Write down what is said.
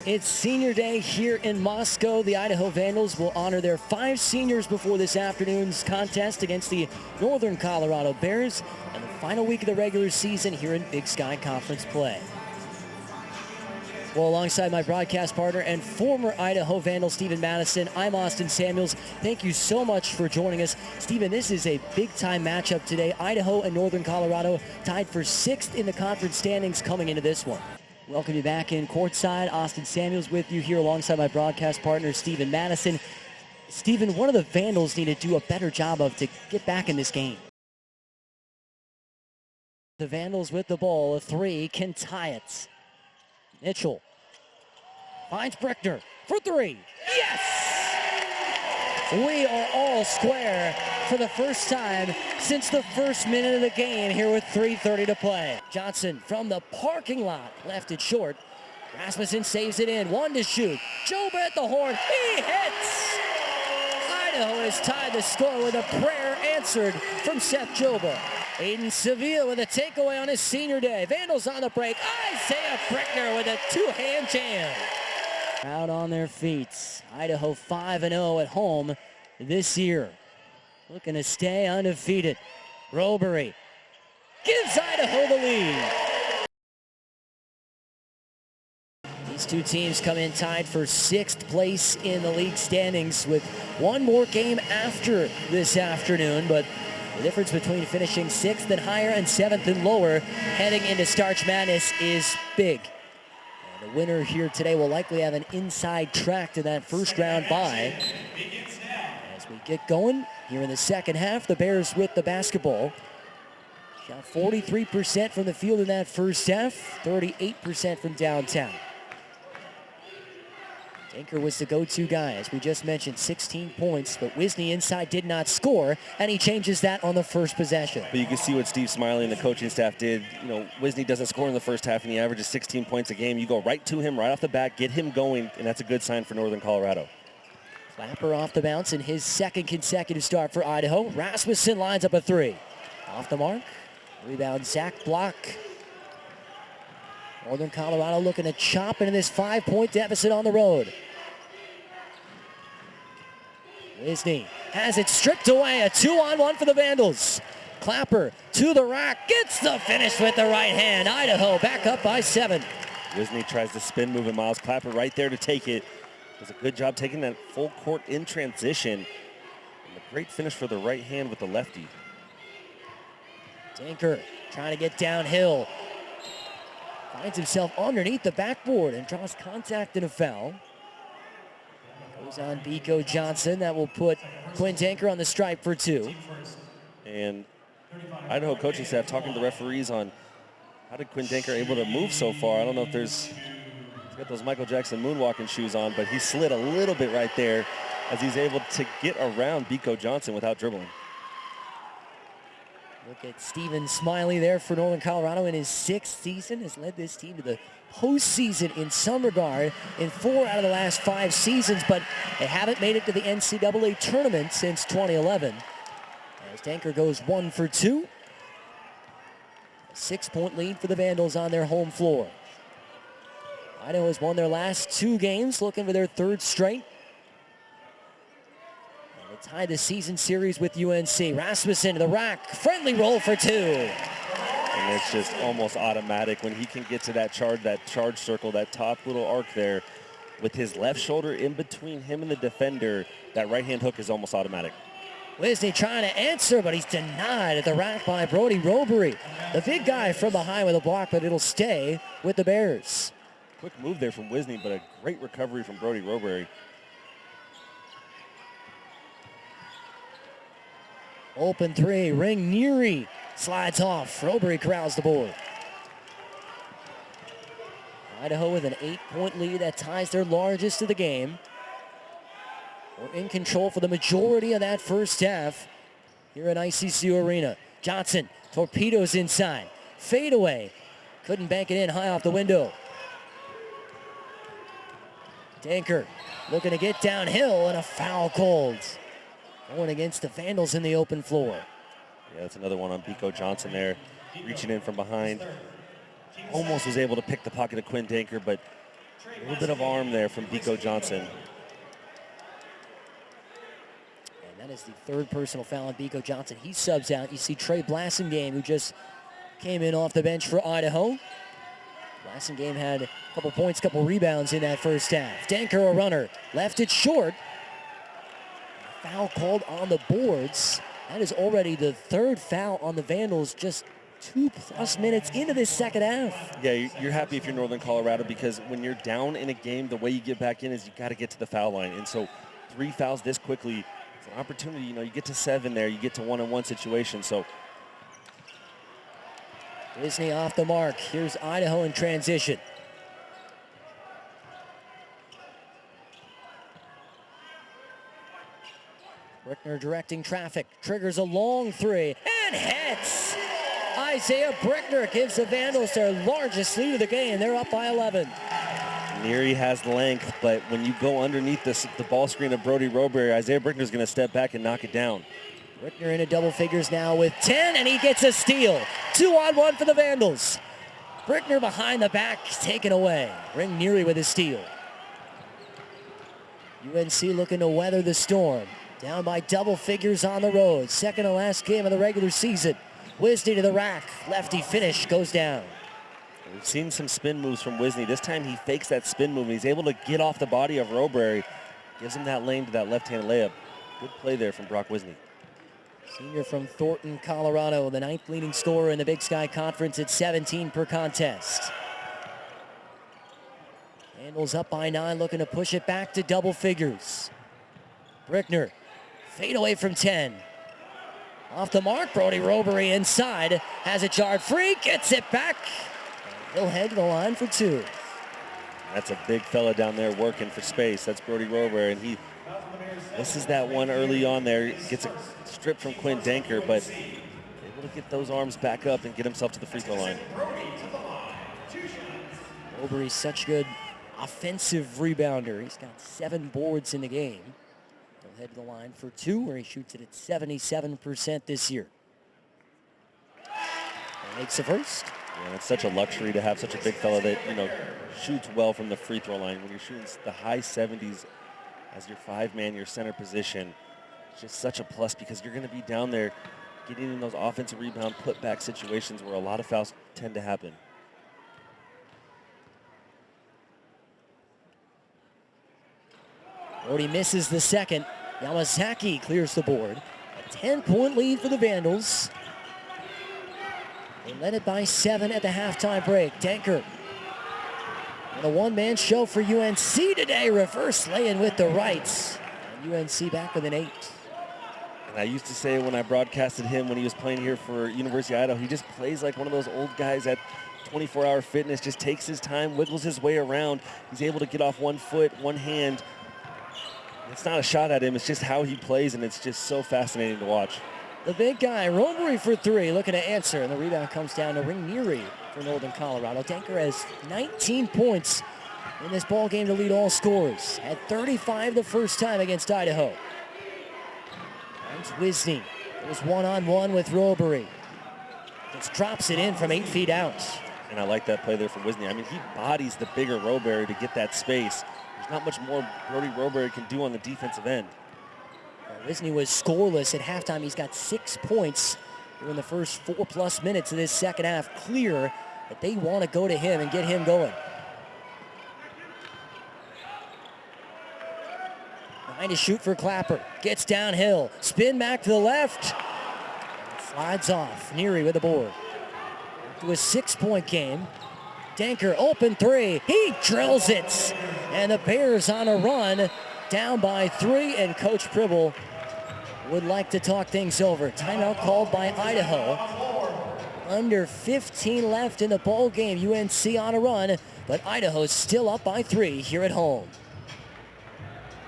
It's senior day here in Moscow. The Idaho Vandals will honor their 5 seniors before this afternoon's contest against the Northern Colorado Bears and the final week of the regular season here in Big Sky Conference play. Well, alongside my broadcast partner and former Idaho Vandal, Stephen Madison, I'm Austin Samuels. Thank you so much for joining us. Stephen, this is a big-time matchup today. Idaho and Northern Colorado tied for 6th in the conference standings coming into this one. Welcome you back in courtside. Austin Samuels with you here alongside my broadcast partner, Stephen Madison. Stephen, what do the Vandals need to do a better job of to get back in this game? The Vandals with the ball, a 3, can tie it. Mitchell finds Brickner for 3. Yes! We are all square for the first time since the first minute of the game here with 3:30 to play. Johnson from the parking lot left it short. Rasmussen saves it in. 1 to shoot. Joba at the horn. He hits! Idaho has tied the score with a prayer answered from Seth Joba. Aiden Sevilla with a takeaway on his senior day. Vandals on the break. Isaiah Brickner with a 2-hand jam. Out on their feet. Idaho 5-0 at home this year. Looking to stay undefeated. Robery gives Idaho the lead. These two teams come in tied for 6th place in the league standings with one more game after this afternoon, but the difference between finishing 6th and higher and 7th and lower heading into Starch Madness is big. And the winner here today will likely have an inside track to that first round bye. As we get going here in the second half, the Bears with the basketball. Shot 43% from the field in that first half, 38% from downtown. Denker was the go-to guy, as we just mentioned, 16 points, but Wisney inside did not score, and he changes that on the first possession. But you can see what Steve Smiley and the coaching staff did. You know, Wisney doesn't score in the first half, and he averages 16 points a game. You go right to him, right off the bat, get him going, and that's a good sign for Northern Colorado. Clapper off the bounce in his 2nd consecutive start for Idaho. Rasmussen lines up a 3. Off the mark. Rebound, Zach block. Northern Colorado looking to chop into this 5-point deficit on the road. Wisney has it stripped away. A 2-on-1 for the Vandals. Clapper to the rack. Gets the finish with the right hand. Idaho back up by 7. Wisney tries to spin move, and Miles Clapper right there to take it. Does a good job taking that full court in transition. And a great finish for the right hand with the lefty. Denker trying to get downhill. Finds himself underneath the backboard and draws contact and a foul. Goes on Biko Johnson. That will put Quinn Denker on the stripe for 2. And Idaho coaching staff talking to the referees on how did Quinn Denker able to move so far. I don't know if he's got those Michael Jackson moonwalking shoes on, but he slid a little bit right there as he's able to get around Biko Johnson without dribbling. Look at Stephen Smiley there for Northern Colorado in his 6th season. Has led this team to the postseason in some regard in 4 out of the last 5 seasons, but they haven't made it to the NCAA tournament since 2011. As Denker goes 1 for 2. A 6-point lead for the Vandals on their home floor. Idaho has won their last 2 games, looking for their 3rd straight. Tied the season series with UNC. Rasmussen to the rack. Friendly roll for 2. And it's just almost automatic when he can get to that charge circle, that top little arc there. With his left shoulder in between him and the defender, that right-hand hook is almost automatic. Wisney trying to answer, but he's denied at the rack by Brody Robery. The big guy from behind with a block, but it'll stay with the Bears. Quick move there from Wisney, but a great recovery from Brody Robery. Open 3, Ring Neary slides off. Robery corrals the board. Idaho with an 8-point lead that ties their largest of the game. We're in control for the majority of that first half here at ICC Arena. Johnson torpedoes inside. Fade away. Couldn't bank it in high off the window. Denker looking to get downhill and a foul called. Going against the Vandals in the open floor. Yeah, that's another one on Biko Johnson there. Reaching in from behind. Almost was able to pick the pocket of Quinn Denker, but A little bit of arm there from Biko Johnson. And that is the third personal foul on Biko Johnson. He subs out. You see Trey Blassingame, who just came in off the bench for Idaho. Blassingame had a couple points, couple rebounds in that first half. Denker, a runner, left it short. Foul called on the boards. That is already the third foul on the Vandals just 2+ minutes into this second half. Yeah, you're happy if you're Northern Colorado, because when you're down in a game, the way you get back in is you got to get to the foul line. And so 3 fouls this quickly, it's an opportunity. You know, you get to 7 there, you get to 1-on-1 situation. So Disney off the mark. Here's Idaho in transition. Brickner directing traffic, triggers a long 3, and hits! Isaiah Brickner gives the Vandals their largest lead of the game. They're up by 11. Neary has length, but when you go underneath the ball screen of Brody Roberry, Isaiah Brickner's going to step back and knock it down. Brickner into double figures now with 10, and he gets a steal. 2-on-1 for the Vandals. Brickner behind the back, taken away. Ring Neary with a steal. UNC looking to weather the storm. Down by double figures on the road. Second to last game of the regular season. Wisney to the rack. Lefty finish goes down. We've seen some spin moves from Wisney. This time he fakes that spin move, and he's able to get off the body of Roberry. Gives him that lane to that left-hand layup. Good play there from Brock Wisney. Senior from Thornton, Colorado, the 9th leading scorer in the Big Sky Conference at 17 per contest. Vandals up by 9, looking to push it back to double figures. Brickner, fade away from 10. Off the mark, Brody Roberry inside, has it jarred free, gets it back. He'll head to the line for 2. That's a big fella down there working for space. That's Brody Roberry, and this is that one early on there. Gets a strip from Quinn Denker, but able to get those arms back up and get himself to the free throw line. Roberry's such good offensive rebounder. He's got 7 boards in the game. He'll head to the line for 2, where he shoots it at 77% this year. And makes the first. Yeah, it's such a luxury to have such a big fella that, you know, shoots well from the free throw line. When you're shooting the high 70s as your 5-man, your center position, it's just such a plus, because you're going to be down there getting in those offensive rebound putback situations where a lot of fouls tend to happen. Brody misses the second. Yamazaki clears the board. A 10-point lead for the Vandals. They led it by 7 at the halftime break. Denker. And a one-man show for UNC today. Reverse lay-in with the rights. And UNC back with an 8. And I used to say when I broadcasted him when he was playing here for University of Idaho, he just plays like one of those old guys at 24-hour fitness, just takes his time, wiggles his way around. He's able to get off one foot, one hand. It's not a shot at him, it's just how he plays, and it's just so fascinating to watch. The big guy, Roberry for 3, looking to answer, and the rebound comes down to Ring Neary for Northern Colorado. Denker has 19 points in this ball game to lead all scorers. Had 35 the first time against Idaho. Finds Wisney. It was one-on-one with Roberry. Just drops it in from 8 feet out. And I like that play there from Wisney. I mean, he bodies the bigger Roberry to get that space. There's not much more Brody Roberry can do on the defensive end. Wisney was scoreless at halftime. He's got 6 points in the first 4+ minutes of this second half. Clear that they want to go to him and get him going. Behind to shoot for Clapper. Gets downhill. Spin back to the left. Slides off. Neary with the board. To a 6-point game. Denker, open 3. He drills it. And the Bears on a run. Down by 3, and Coach Pribble would like to talk things over. Timeout called by Idaho. Under 15 left in the ball game. UNC on a run, but Idaho's still up by 3 here at home.